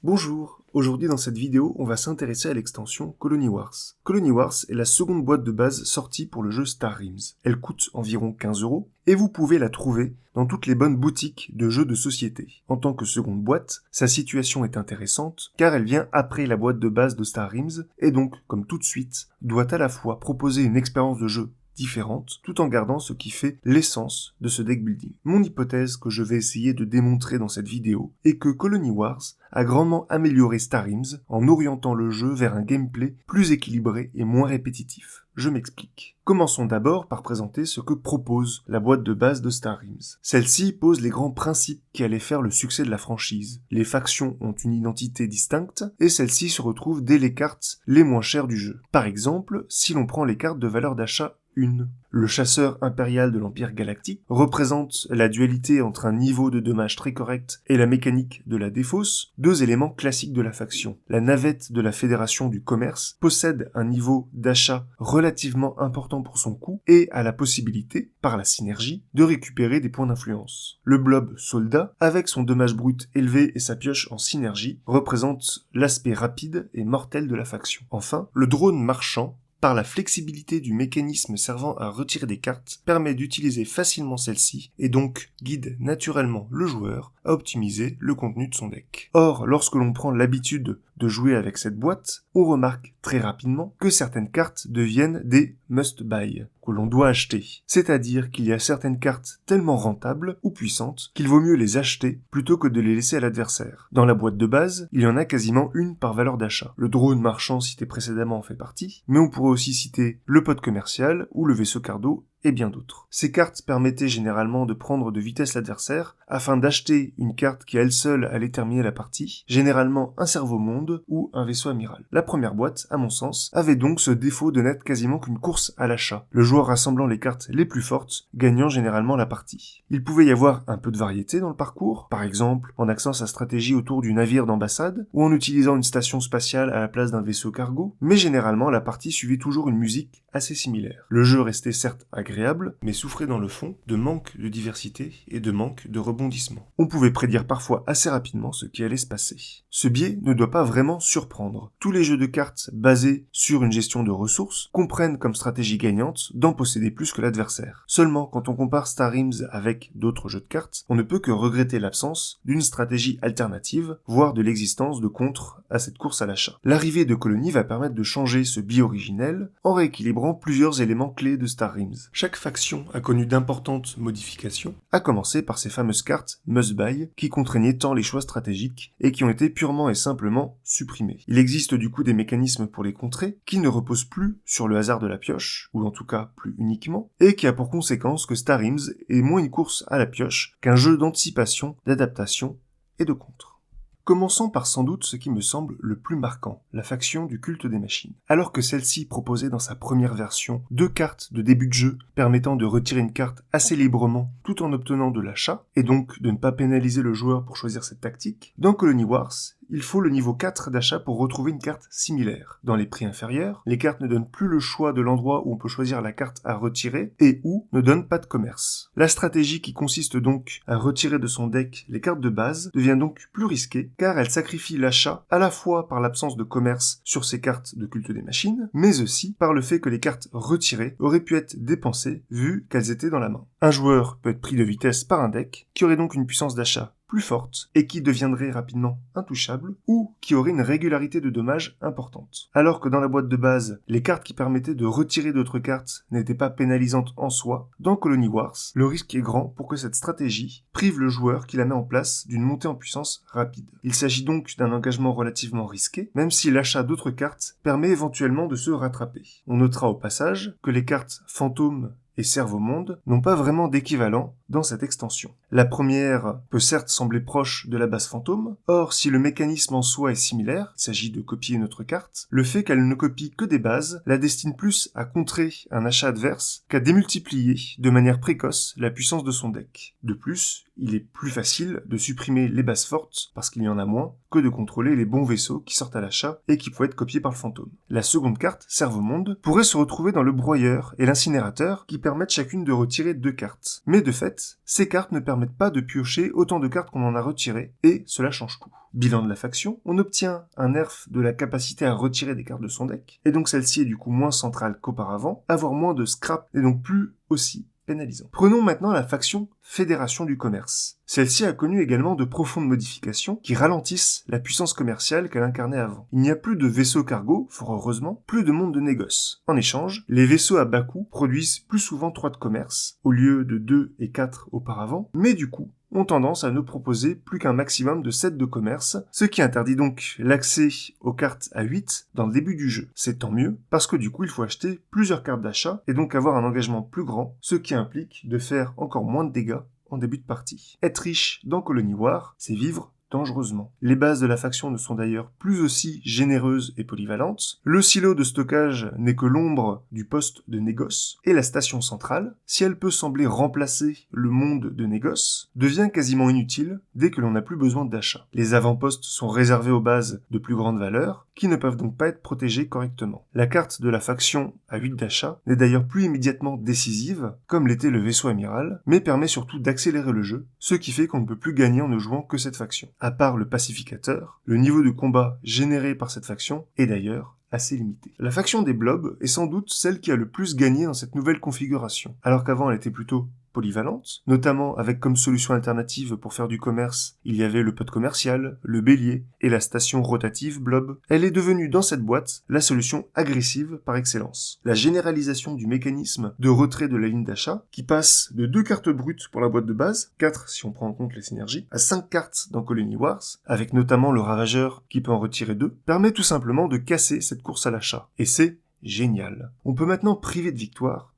Bonjour, aujourd'hui dans cette vidéo, on va s'intéresser à l'extension Colony Wars. Colony Wars est la seconde boîte de base sortie pour le jeu Star Realms. Elle coûte environ 15€ et vous pouvez la trouver dans toutes les bonnes boutiques de jeux de société. En tant que seconde boîte, sa situation est intéressante car elle vient après la boîte de base de Star Realms et donc, comme toute suite, doit à la fois proposer une expérience de jeu différente, tout en gardant ce qui fait l'essence de ce deck building. Mon hypothèse que je vais essayer de démontrer dans cette vidéo est que Colony Wars a grandement amélioré Star Realms en orientant le jeu vers un gameplay plus équilibré et moins répétitif. Je m'explique. Commençons d'abord par présenter ce que propose la boîte de base de Star Realms. Celle-ci pose les grands principes qui allaient faire le succès de la franchise. Les factions ont une identité distincte et celle-ci se retrouve dès les cartes les moins chères du jeu. Par exemple, si l'on prend les cartes de valeur d'achat 1. Le chasseur impérial de l'Empire Galactique représente la dualité entre un niveau de dommage très correct et la mécanique de la défausse, deux éléments classiques de la faction. La navette de la Fédération du Commerce possède un niveau d'achat relativement important pour son coût et a la possibilité, par la synergie, de récupérer des points d'influence. Le blob soldat, avec son dommage brut élevé et sa pioche en synergie, représente l'aspect rapide et mortel de la faction. Enfin, le drone marchand, par la flexibilité du mécanisme servant à retirer des cartes, permet d'utiliser facilement celle-ci et donc guide naturellement le joueur à optimiser le contenu de son deck. Or, lorsque l'on prend l'habitude de jouer avec cette boîte, on remarque très rapidement que certaines cartes deviennent des must-buy, que l'on doit acheter. C'est-à-dire qu'il y a certaines cartes tellement rentables ou puissantes qu'il vaut mieux les acheter plutôt que de les laisser à l'adversaire. Dans la boîte de base, il y en a quasiment une par valeur d'achat. Le drone marchand cité précédemment en fait partie, mais on pourrait aussi citer le pod commercial ou le vaisseau cardo et bien d'autres. Ces cartes permettaient généralement de prendre de vitesse l'adversaire afin d'acheter une carte qui à elle seule allait terminer la partie, généralement un cerveau-monde ou un vaisseau amiral. La première boîte, à mon sens, avait donc ce défaut de n'être quasiment qu'une course à l'achat, le joueur rassemblant les cartes les plus fortes, gagnant généralement la partie. Il pouvait y avoir un peu de variété dans le parcours, par exemple en axant sa stratégie autour du navire d'ambassade ou en utilisant une station spatiale à la place d'un vaisseau cargo, mais généralement la partie suivait toujours une musique assez similaire. Le jeu restait certes agréable, mais souffrait dans le fond de manque de diversité et de manque de rebondissement. On pouvait prédire parfois assez rapidement ce qui allait se passer. Ce biais ne doit pas vraiment surprendre. Tous les jeux de cartes basés sur une gestion de ressources comprennent comme stratégie gagnante d'en posséder plus que l'adversaire. Seulement, quand on compare Star Realms avec d'autres jeux de cartes, on ne peut que regretter l'absence d'une stratégie alternative, voire de l'existence de contre à cette course à l'achat. L'arrivée de Colony va permettre de changer ce biais originel en rééquilibrant plusieurs éléments clés de Star Realms. Chaque faction a connu d'importantes modifications, à commencer par ces fameuses cartes must-buy qui contraignaient tant les choix stratégiques et qui ont été purement et simplement supprimées. Il existe du coup des mécanismes pour les contrer qui ne reposent plus sur le hasard de la pioche, ou en tout cas plus uniquement, et qui a pour conséquence que Star Realms est moins une course à la pioche qu'un jeu d'anticipation, d'adaptation et de contre. Commençons par sans doute ce qui me semble le plus marquant, la faction du culte des machines. Alors que celle-ci proposait dans sa première version 2 cartes de début de jeu permettant de retirer une carte assez librement tout en obtenant de l'achat, et donc de ne pas pénaliser le joueur pour choisir cette tactique, dans Colony Wars, il faut le niveau 4 d'achat pour retrouver une carte similaire. Dans les prix inférieurs, les cartes ne donnent plus le choix de l'endroit où on peut choisir la carte à retirer et ou ne donnent pas de commerce. La stratégie qui consiste donc à retirer de son deck les cartes de base devient donc plus risquée car elle sacrifie l'achat à la fois par l'absence de commerce sur ces cartes de culte des machines, mais aussi par le fait que les cartes retirées auraient pu être dépensées vu qu'elles étaient dans la main. Un joueur peut être pris de vitesse par un deck qui aurait donc une puissance d'achat plus forte et qui deviendrait rapidement intouchable ou qui aurait une régularité de dommages importante. Alors que dans la boîte de base, les cartes qui permettaient de retirer d'autres cartes n'étaient pas pénalisantes en soi, dans Colony Wars, le risque est grand pour que cette stratégie prive le joueur qui la met en place d'une montée en puissance rapide. Il s'agit donc d'un engagement relativement risqué, même si l'achat d'autres cartes permet éventuellement de se rattraper. On notera au passage que les cartes fantômes et Cerveau-Monde n'ont pas vraiment d'équivalent dans cette extension. La première peut certes sembler proche de la base fantôme, or si le mécanisme en soi est similaire, il s'agit de copier notre carte, le fait qu'elle ne copie que des bases la destine plus à contrer un achat adverse qu'à démultiplier de manière précoce la puissance de son deck. De plus, il est plus facile de supprimer les bases fortes, parce qu'il y en a moins, que de contrôler les bons vaisseaux qui sortent à l'achat et qui pourraient être copiés par le fantôme. La seconde carte, Cerveau-Monde, pourrait se retrouver dans le broyeur et l'incinérateur qui permettent chacune de retirer 2 cartes. Mais de fait, ces cartes ne permettent permettent pas de piocher autant de cartes qu'on en a retirées, et cela change tout. Bilan de la faction, on obtient un nerf de la capacité à retirer des cartes de son deck, et donc celle-ci est du coup moins centrale qu'auparavant, avoir moins de scrap et donc plus aussi pénalisant. Prenons maintenant la faction Fédération du commerce. Celle-ci a connu également de profondes modifications qui ralentissent la puissance commerciale qu'elle incarnait avant. Il n'y a plus de vaisseaux cargo, fort heureusement, plus de monde de négoce. En échange, les vaisseaux à bas coût produisent plus souvent 3 de commerce, au lieu de 2 et 4 auparavant, mais du coup, ont tendance à ne proposer plus qu'un maximum de 7 de commerce, ce qui interdit donc l'accès aux cartes à 8 dans le début du jeu. C'est tant mieux, parce que du coup il faut acheter plusieurs cartes d'achat, et donc avoir un engagement plus grand, ce qui implique de faire encore moins de dégâts en début de partie. Être riche dans Colony War, c'est vivre dangereusement. Les bases de la faction ne sont d'ailleurs plus aussi généreuses et polyvalentes. Le silo de stockage n'est que l'ombre du poste de négoce, et la station centrale, si elle peut sembler remplacer le monde de négoce, devient quasiment inutile dès que l'on n'a plus besoin d'achat. Les avant-postes sont réservés aux bases de plus grande valeur, qui ne peuvent donc pas être protégées correctement. La carte de la faction à 8 d'achat n'est d'ailleurs plus immédiatement décisive, comme l'était le vaisseau amiral, mais permet surtout d'accélérer le jeu, ce qui fait qu'on ne peut plus gagner en ne jouant que cette faction. À part le pacificateur, le niveau de combat généré par cette faction est d'ailleurs assez limité. La faction des blobs est sans doute celle qui a le plus gagné dans cette nouvelle configuration, alors qu'avant elle était plutôt polyvalente, notamment avec comme solution alternative pour faire du commerce, il y avait le pod commercial, le bélier et la station rotative blob. Elle est devenue dans cette boîte la solution agressive par excellence. La généralisation du mécanisme de retrait de la ligne d'achat, qui passe de 2 cartes brutes pour la boîte de base, 4 si on prend en compte les synergies, à 5 cartes dans Colony Wars, avec notamment le ravageur qui peut en retirer 2, permet tout simplement de casser cette course à l'achat. Et c'est génial. On peut maintenant priver de victoire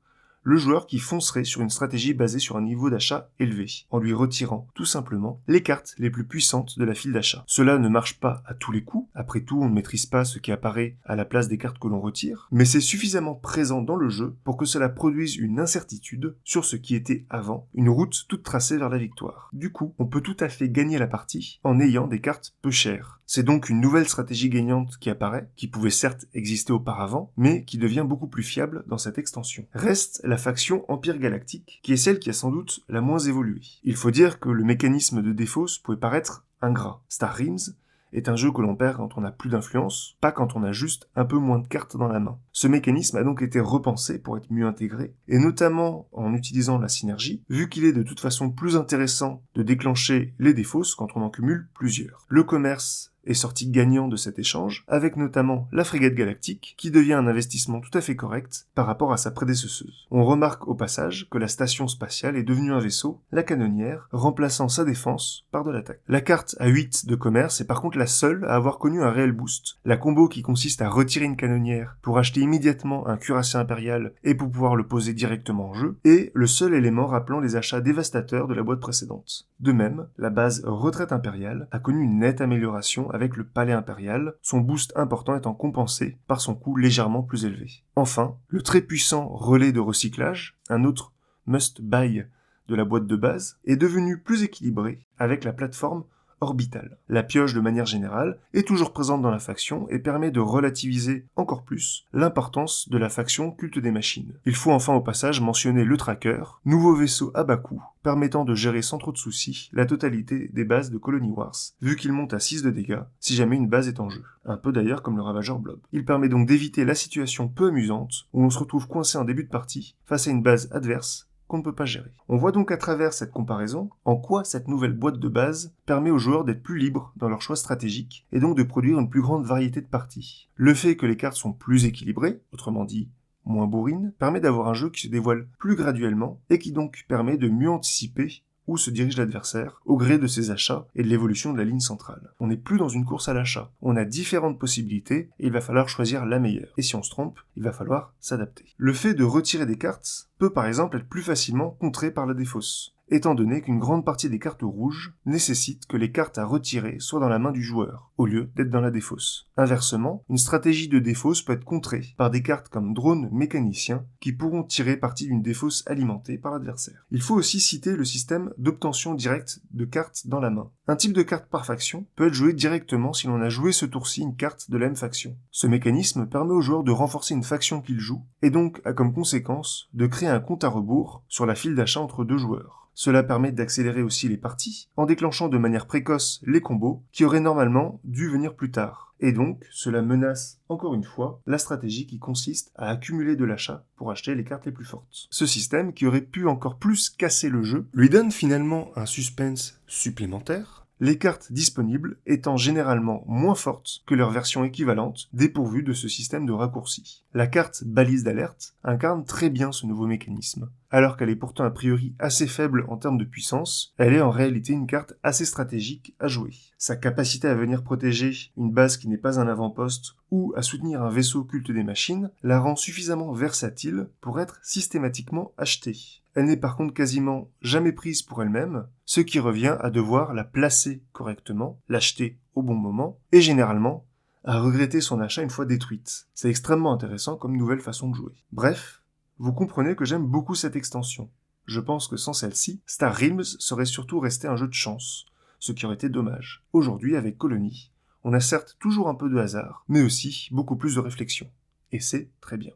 le joueur qui foncerait sur une stratégie basée sur un niveau d'achat élevé, en lui retirant, tout simplement, les cartes les plus puissantes de la file d'achat. Cela ne marche pas à tous les coups, après tout on ne maîtrise pas ce qui apparaît à la place des cartes que l'on retire, mais c'est suffisamment présent dans le jeu pour que cela produise une incertitude sur ce qui était avant, une route toute tracée vers la victoire. Du coup, on peut tout à fait gagner la partie en ayant des cartes peu chères. C'est donc une nouvelle stratégie gagnante qui apparaît, qui pouvait certes exister auparavant, mais qui devient beaucoup plus fiable dans cette extension. Reste la faction Empire Galactique, qui est celle qui a sans doute la moins évolué. Il faut dire que le mécanisme de défausse pouvait paraître ingrat. Star Realms est un jeu que l'on perd quand on n'a plus d'influence, pas quand on a juste un peu moins de cartes dans la main. Ce mécanisme a donc été repensé pour être mieux intégré, et notamment en utilisant la synergie, vu qu'il est de toute façon plus intéressant de déclencher les défausses quand on en cumule plusieurs. Le commerce est sorti gagnant de cet échange, avec notamment la frégate galactique, qui devient un investissement tout à fait correct par rapport à sa prédécesseuse. On remarque au passage que la station spatiale est devenue un vaisseau, la canonnière, remplaçant sa défense par de l'attaque. La carte à 8 de commerce est par contre la seule à avoir connu un réel boost. La combo qui consiste à retirer une canonnière pour acheter immédiatement un cuirassé impérial et pour pouvoir le poser directement en jeu, est le seul élément rappelant les achats dévastateurs de la boîte précédente. De même, la base retraite impériale a connu une nette amélioration avec le palais impérial, son boost important étant compensé par son coût légèrement plus élevé. Enfin, le très puissant relais de recyclage, un autre must-buy de la boîte de base, est devenu plus équilibré avec la plateforme orbitale. La pioche, de manière générale, est toujours présente dans la faction et permet de relativiser encore plus l'importance de la faction culte des machines. Il faut enfin au passage mentionner le tracker, nouveau vaisseau à bas coût, permettant de gérer sans trop de soucis la totalité des bases de Colony Wars, vu qu'il monte à 6 de dégâts si jamais une base est en jeu. Un peu d'ailleurs comme le ravageur blob. Il permet donc d'éviter la situation peu amusante où l'on se retrouve coincé en début de partie face à une base adverse qu'on ne peut pas gérer. On voit donc à travers cette comparaison en quoi cette nouvelle boîte de base permet aux joueurs d'être plus libres dans leurs choix stratégiques et donc de produire une plus grande variété de parties. Le fait que les cartes sont plus équilibrées, autrement dit moins bourrines, permet d'avoir un jeu qui se dévoile plus graduellement et qui donc permet de mieux anticiper où se dirige l'adversaire au gré de ses achats et de l'évolution de la ligne centrale. On n'est plus dans une course à l'achat. On a différentes possibilités et il va falloir choisir la meilleure. Et si on se trompe, il va falloir s'adapter. Le fait de retirer des cartes peut par exemple être plus facilement contré par la défausse, étant donné qu'une grande partie des cartes rouges nécessite que les cartes à retirer soient dans la main du joueur, au lieu d'être dans la défausse. Inversement, une stratégie de défausse peut être contrée par des cartes comme drone mécanicien qui pourront tirer parti d'une défausse alimentée par l'adversaire. Il faut aussi citer le système d'obtention directe de cartes dans la main. Un type de carte par faction peut être joué directement si l'on a joué ce tour-ci une carte de la même faction. Ce mécanisme permet au joueur de renforcer une faction qu'il joue, et donc a comme conséquence de créer un compte à rebours sur la file d'achat entre deux joueurs. Cela permet d'accélérer aussi les parties, en déclenchant de manière précoce les combos qui auraient normalement dû venir plus tard. Et donc, cela menace, encore une fois, la stratégie qui consiste à accumuler de l'achat pour acheter les cartes les plus fortes. Ce système, qui aurait pu encore plus casser le jeu, lui donne finalement un suspense supplémentaire, les cartes disponibles étant généralement moins fortes que leur version équivalente, dépourvue de ce système de raccourci. La carte balise d'alerte incarne très bien ce nouveau mécanisme. Alors qu'elle est pourtant a priori assez faible en termes de puissance, elle est en réalité une carte assez stratégique à jouer. Sa capacité à venir protéger une base qui n'est pas un avant-poste ou à soutenir un vaisseau culte des machines la rend suffisamment versatile pour être systématiquement achetée. Elle n'est par contre quasiment jamais prise pour elle-même, ce qui revient à devoir la placer correctement, l'acheter au bon moment, et généralement à regretter son achat une fois détruite. C'est extrêmement intéressant comme nouvelle façon de jouer. Bref, vous comprenez que j'aime beaucoup cette extension. Je pense que sans celle-ci, Star Realms serait surtout resté un jeu de chance, ce qui aurait été dommage. Aujourd'hui, avec Colony, on a certes toujours un peu de hasard, mais aussi beaucoup plus de réflexion. Et c'est très bien.